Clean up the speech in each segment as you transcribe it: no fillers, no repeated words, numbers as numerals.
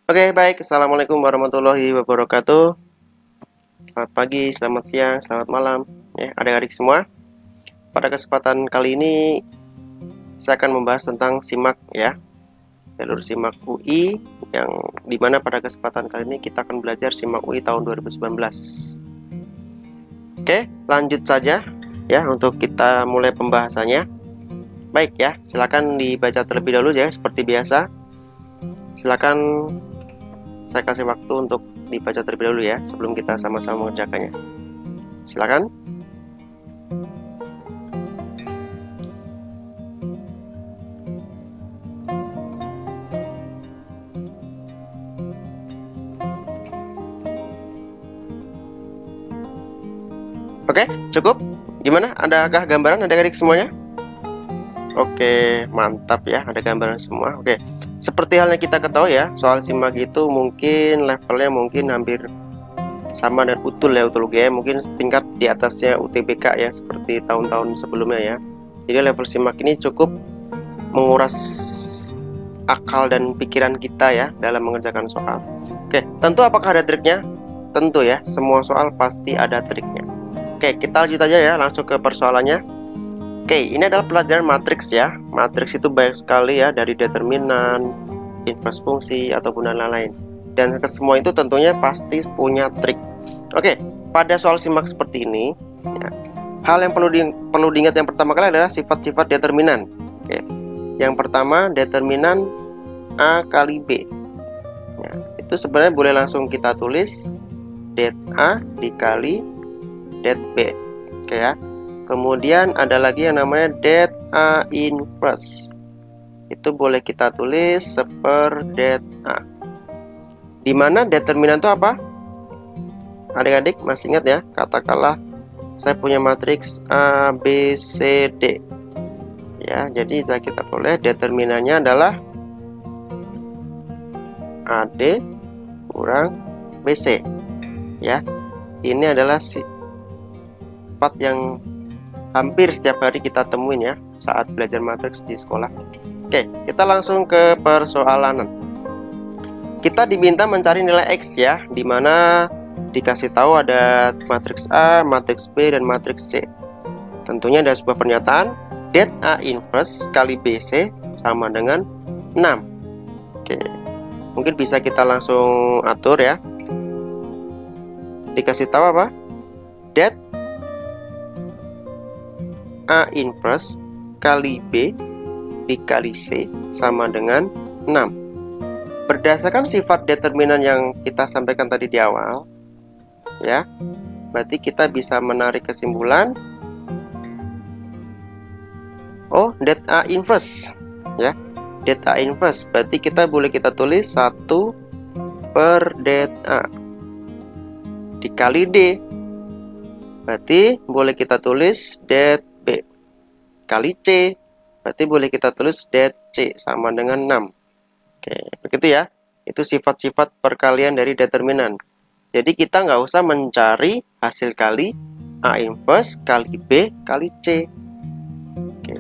Oke, baik. Assalamualaikum warahmatullahi wabarakatuh. Selamat pagi, selamat siang, selamat malam, ya, adik-adik semua. Pada kesempatan kali ini, saya akan membahas tentang SIMAK, ya, jalur SIMAK UI, yang dimana pada kesempatan kali ini kita akan belajar SIMAK UI tahun 2019. Oke, lanjut saja, ya, untuk kita mulai pembahasannya. Baik, ya, silakan dibaca terlebih dahulu, ya, seperti biasa. Silakan saya kasih waktu untuk dibaca terlebih dahulu, ya, sebelum kita sama-sama mengerjakannya. Silakan. Oke, cukup. Gimana? Adakah gambaran adik-adik semuanya? Oke, mantap ya, ada gambaran semua. Oke, seperti halnya kita ketahui ya, soal SIMAK itu mungkin levelnya mungkin hampir sama dan utul ya, utul UGM, mungkin setingkat di atasnya UTBK ya, seperti tahun-tahun sebelumnya ya. Jadi level SIMAK ini cukup menguras akal dan pikiran kita ya dalam mengerjakan soal. Oke, tentu apakah ada triknya? Tentu ya, semua soal pasti ada triknya. Oke, kita lanjut aja ya, langsung ke persoalannya. Oke, ini adalah pelajaran matriks ya. Matriks itu banyak sekali ya, dari determinan, inverse fungsi, ataupun dan lain-lain. Dan semua itu tentunya pasti punya trik. Oke, pada soal SIMAK seperti ini, ya, hal yang perlu diingat yang pertama kali adalah sifat-sifat determinan. Oke, yang pertama determinan A kali B. Ya, itu sebenarnya boleh langsung kita tulis det A dikali det B. Oke ya. Kemudian ada lagi yang namanya det A inverse. Itu boleh kita tulis seper det A. Dimana determinan itu apa? Adik-adik masih ingat ya? Katakanlah saya punya matriks A, B, C, D. Ya, jadi kita boleh determinannya adalah AD kurang BC. Ya, ini adalah sifat yang hampir setiap hari kita temuin ya saat belajar matriks di sekolah. Oke, kita langsung ke persoalan. Kita diminta mencari nilai X ya, dimana dikasih tahu ada matriks A, matriks B, dan matriks C. Tentunya ada sebuah pernyataan det A inverse kali BC sama dengan 6. Oke, mungkin bisa kita langsung atur ya. Dikasih tahu apa? Det A inverse kali B dikali C sama dengan 6. Berdasarkan sifat determinan yang kita sampaikan tadi di awal, ya, berarti kita bisa menarik kesimpulan, oh, det A inverse, ya, det A inverse, berarti kita boleh kita tulis 1 per det A dikali D, berarti boleh kita tulis det B kali C, berarti boleh kita tulis det C sama dengan 6. Oke, begitu ya. Itu sifat-sifat perkalian dari determinan. Jadi kita nggak usah mencari hasil kali A inverse kali B kali C. Oke,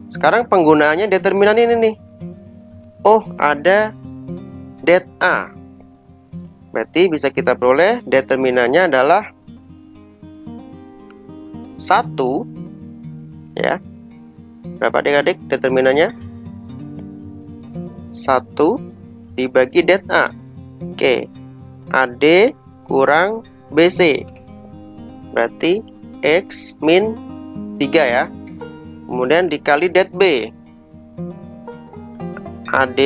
sekarang penggunaannya determinan ini nih. Oh, ada det A, berarti bisa kita peroleh determinannya adalah 1 ya. Berapa adik-adik determinannya? 1 dibagi det A. Oke, AD kurang BC, berarti X min 3 ya. Kemudian dikali det B, AD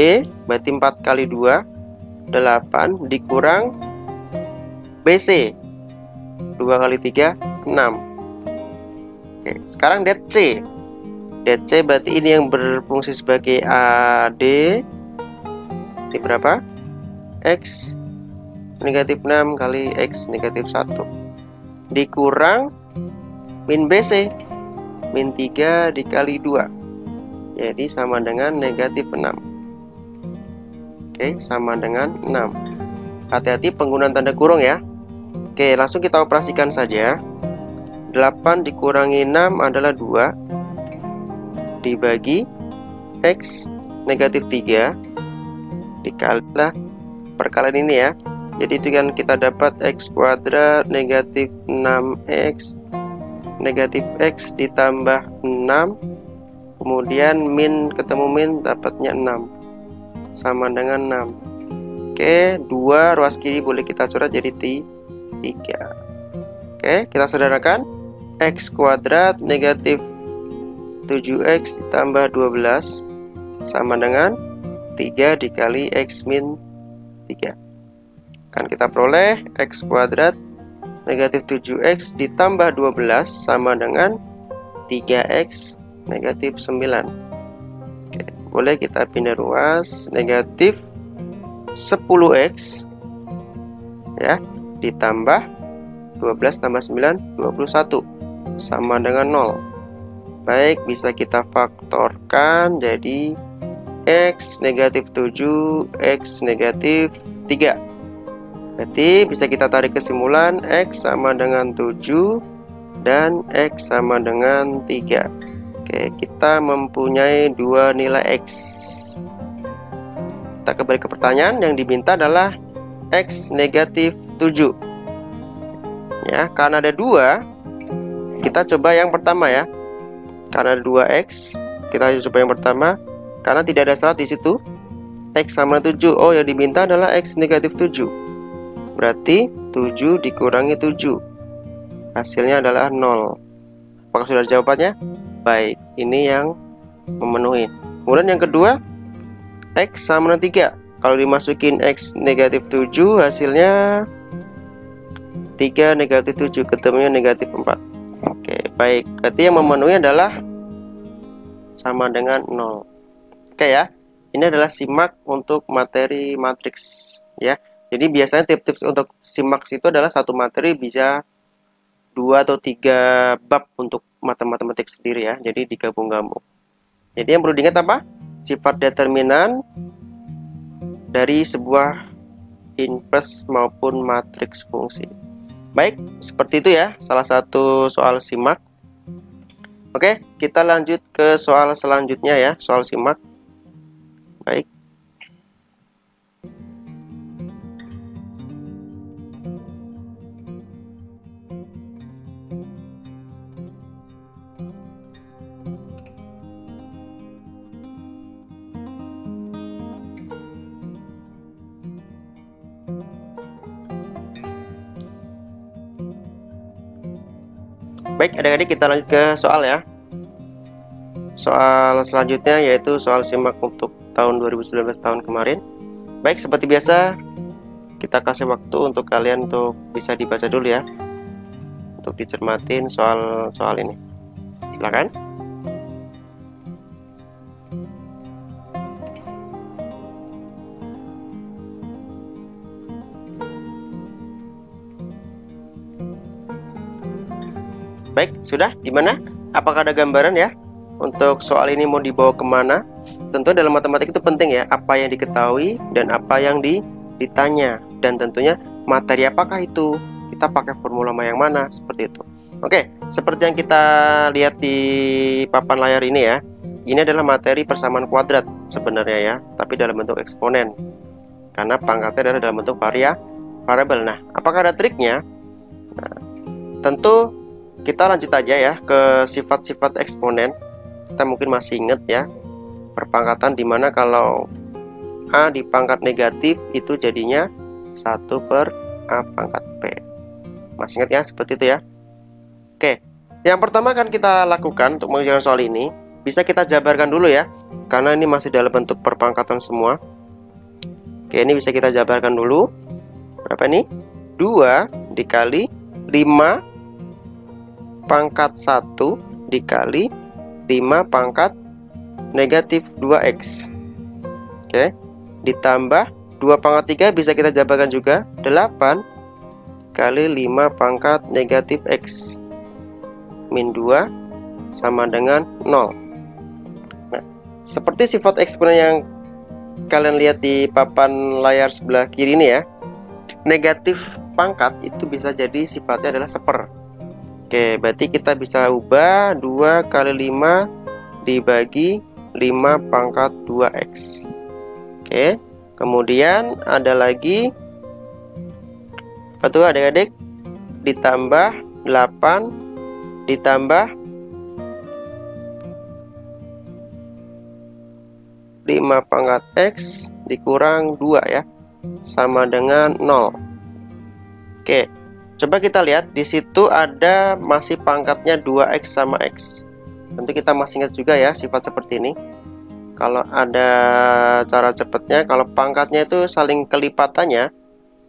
berarti 4 kali 2 8 dikurang BC 2 kali 3 6. Oke, sekarang det C. Det C berarti ini yang berfungsi sebagai AD di berapa? X negatif 6 kali X negatif 1 dikurang min BC min 3 dikali 2, jadi sama dengan negatif 6. Oke, sama dengan 6. Hati-hati penggunaan tanda kurung ya. Oke, langsung kita operasikan saja. 8 dikurangi 6 adalah 2 dibagi X negatif 3 dikalilah perkalian ini ya. Jadi itu kan kita dapat x kuadrat negatif 6x negatif x ditambah 6, kemudian min ketemu min dapatnya 6 sama dengan 6. Oke, 2 ruas kiri boleh kita coret jadi 3. Oke, kita saudarakan x kuadrat negatif 7x ditambah 12 sama dengan 3 dikali x min 3. Kan kita peroleh x kuadrat negatif 7x ditambah 12 sama dengan 3x negatif 9. Oke, boleh kita pindah ruas, negatif 10x ya ditambah 12 tambah 9 21 sama dengan 0. Baik, bisa kita faktorkan jadi x negatif 7 x negatif 3. Berarti bisa kita tarik kesimpulan x sama dengan 7 dan x sama dengan 3. Oke, kita mempunyai dua nilai x. Kita kembali ke pertanyaan, yang diminta adalah x negatif 7. Ya, karena ada 2, kita coba yang pertama ya. Karena ada 2x, kita coba yang pertama. Karena tidak ada syarat di situ, x sama 7. Oh, yang diminta adalah x negatif 7. Berarti 7 dikurangi 7, hasilnya adalah 0. Apakah sudah ada jawabannya? Baik, ini yang memenuhi. Kemudian yang kedua, x sama dengan 3. Kalau dimasukin x negatif 7, hasilnya 3 negatif 7, ketemunya negatif 4. Oke, baik. Berarti yang memenuhi adalah sama dengan 0. Oke ya, ini adalah simak untuk materi matriks ya. Jadi biasanya tips-tips untuk SIMAX itu adalah satu materi bisa 2 atau 3 bab untuk matematik sendiri ya. Jadi digabung-gabung. Jadi yang perlu diingat apa? Sifat determinan dari sebuah inverse maupun matriks fungsi. Baik, seperti itu ya salah satu soal SIMAK. Oke, kita lanjut ke soal selanjutnya ya, soal SIMAK. Baik. Baik, adik-adik, kita lanjut ke soal ya. Soal selanjutnya yaitu soal SIMAK untuk tahun 2019 tahun kemarin. Baik, seperti biasa kita kasih waktu untuk kalian untuk bisa dibaca dulu ya, untuk dicermatin soal ini. Silakan. Baik, sudah? Gimana? Apakah ada gambaran ya? Untuk soal ini mau dibawa kemana? Tentu dalam matematik itu penting ya, apa yang diketahui dan apa yang ditanya. Dan tentunya materi apakah itu? Kita pakai formula yang mana? Seperti itu. Oke, seperti yang kita lihat di papan layar ini ya. Ini adalah materi persamaan kuadrat sebenarnya ya, tapi dalam bentuk eksponen. Karena pangkatnya adalah dalam bentuk variabel. Nah, apakah ada triknya? Nah, tentu kita lanjut aja ya ke sifat-sifat eksponen. Kita mungkin masih ingat ya, perpangkatan dimana kalau A dipangkat negatif itu jadinya 1 per A pangkat P. Masih ingat ya, seperti itu ya. Oke, yang pertama kan kita lakukan untuk mengerjakan soal ini, bisa kita jabarkan dulu ya, karena ini masih dalam bentuk perpangkatan semua. Oke, ini bisa kita jabarkan dulu. Berapa nih? 2 dikali 5 pangkat 1 dikali 5 pangkat negatif 2x. Oke, ditambah 2 pangkat 3 bisa kita jabarkan juga, 8 kali 5 pangkat negatif x min 2 sama dengan 0. Nah, seperti sifat eksponen yang kalian lihat di papan layar sebelah kiri ini ya, negatif pangkat itu bisa jadi sifatnya adalah seper. Oke, berarti kita bisa ubah 2 kali 5 dibagi 5 pangkat 2x. Oke, Kemudian ada lagi, apa tuh adik-adik? Ditambah 8 ditambah 5 pangkat X dikurang 2 ya, sama dengan 0. Oke, coba kita lihat di situ ada masih pangkatnya 2X sama X. Tentu kita masih ingat juga ya sifat seperti ini. Kalau ada cara cepatnya, kalau pangkatnya itu saling kelipatannya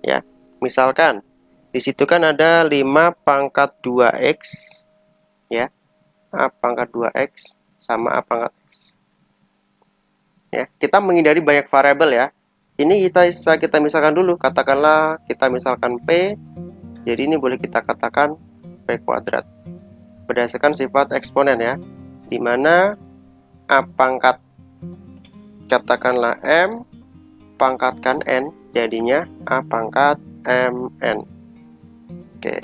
ya. Misalkan di situ kan ada 5 pangkat 2X ya. A pangkat 2X sama A pangkat X. Ya, kita menghindari banyak variabel ya. Ini kita misalkan dulu, katakanlah kita misalkan P. Jadi ini boleh kita katakan P kuadrat. Berdasarkan sifat eksponen ya. Dimana A pangkat katakanlah M pangkatkan N, jadinya A pangkat MN. Oke,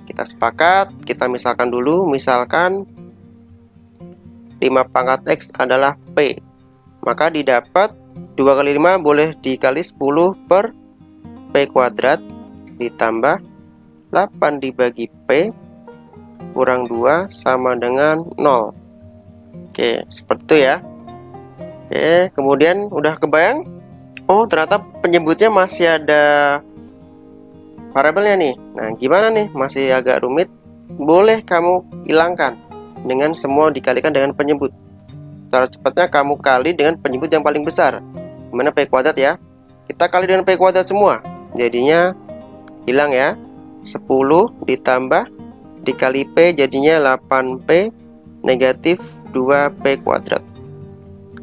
kita sepakat, kita misalkan dulu, misalkan 5 pangkat X adalah P, maka didapat 2 kali 5 boleh dikali 10 per P kuadrat ditambah 8 dibagi P kurang 2 sama dengan 0. Oke, seperti itu ya. Oke, kemudian udah kebayang? Oh, ternyata penyebutnya masih ada variabelnya nih. Nah, gimana nih? Masih agak rumit. Boleh kamu hilangkan dengan semua dikalikan dengan penyebut. Cara cepatnya kamu kali dengan penyebut yang paling besar. Gimana P kuadrat ya? Kita kali dengan P kuadrat semua. Jadinya hilang ya. 10 ditambah dikali P jadinya 8P negatif 2P kuadrat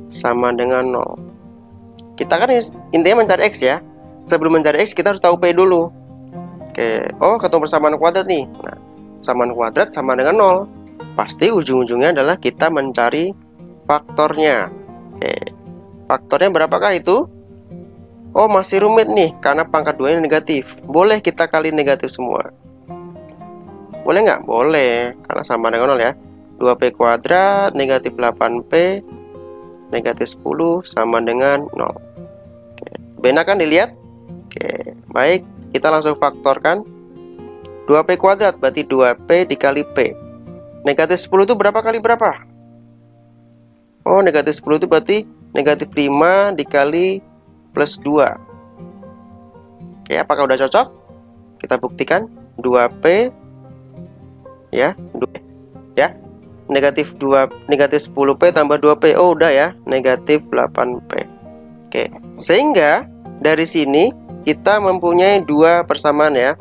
sama dengan 0. Kita kan intinya mencari X ya. Sebelum mencari X kita harus tahu P dulu. Oke, oh ketemu persamaan kuadrat nih. Nah, persamaan kuadrat sama dengan 0. Pasti ujung-ujungnya adalah kita mencari faktornya. Oke, faktornya berapakah itu? Oh, masih rumit nih karena pangkat 2 ini negatif. Boleh kita kali negatif semua. Boleh nggak? Boleh, karena sama dengan 0 ya. 2P kuadrat negatif 8P negatif 10 sama dengan 0. Oke, benar kan dilihat? Oke, baik, kita langsung faktorkan. 2P kuadrat berarti 2P dikali P. Negatif 10 itu berapa kali berapa? Oh, negatif 10 itu berarti negatif 5 dikali plus 2. Oke, apakah udah cocok? Kita buktikan. 2P ya, 2, ya. Negatif 10P tambah 2P. Oh, udah ya, negatif 8P. Oke, sehingga dari sini kita mempunyai dua persamaan ya.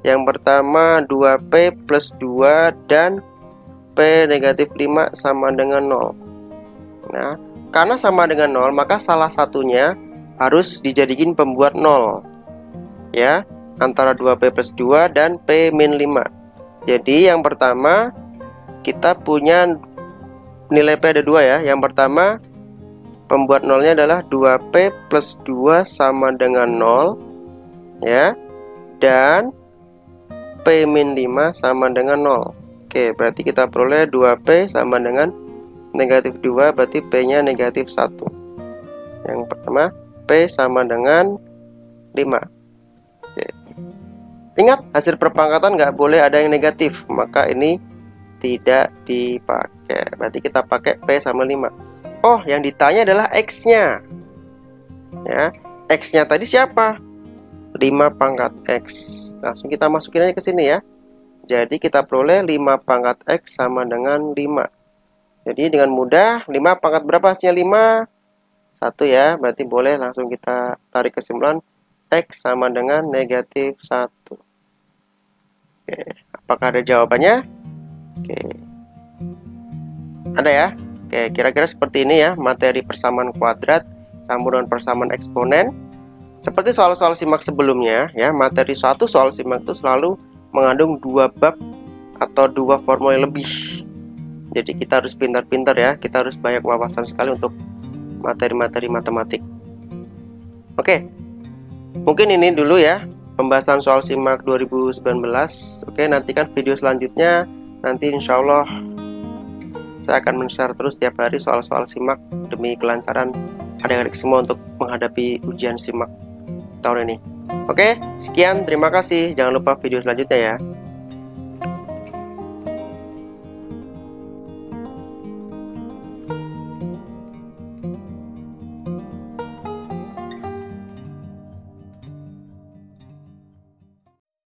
Yang pertama 2P plus 2 dan P negatif 5 sama dengan 0. Nah, karena sama dengan 0, maka salah satunya harus dijadikan pembuat 0 ya, antara 2P plus 2 dan P min 5. Jadi yang pertama kita punya nilai P ada 2 ya. Yang pertama pembuat 0-nya adalah 2P plus 2 sama dengan 0 ya, dan P min 5 sama dengan 0. Oke, berarti kita peroleh 2P sama dengan negatif 2, berarti P-nya negatif 1. Yang pertama P sama dengan 5. Oke. Ingat, hasil perpangkatan nggak boleh ada yang negatif, maka ini tidak dipakai. Berarti kita pakai P sama 5. Oh, yang ditanya adalah X-nya ya. X-nya tadi siapa? 5 pangkat X. Langsung kita masukin aja ke sini ya. Jadi kita peroleh 5 pangkat X sama dengan 5. Jadi dengan mudah 5 pangkat berapa hasilnya 5? 1 ya. Berarti boleh langsung kita tarik kesimpulan X sama dengan negatif 1. Oke, apakah ada jawabannya? Oke, ada ya. Oke, kira-kira seperti ini ya materi persamaan kuadrat campur dengan persamaan eksponen. Seperti soal-soal simak sebelumnya ya, materi suatu soal simak itu selalu mengandung 2 bab atau 2 formula lebih. Jadi kita harus pintar-pintar ya, kita harus banyak wawasan sekali untuk materi-materi matematik. Oke, mungkin ini dulu ya pembahasan soal simak 2019. Oke, nantikan video selanjutnya. Nanti insya Allah saya akan men-share terus setiap hari soal-soal simak demi kelancaran adik-adik semua untuk menghadapi ujian SIMAK tahun ini. Oke, sekian, terima kasih. Jangan lupa video selanjutnya ya.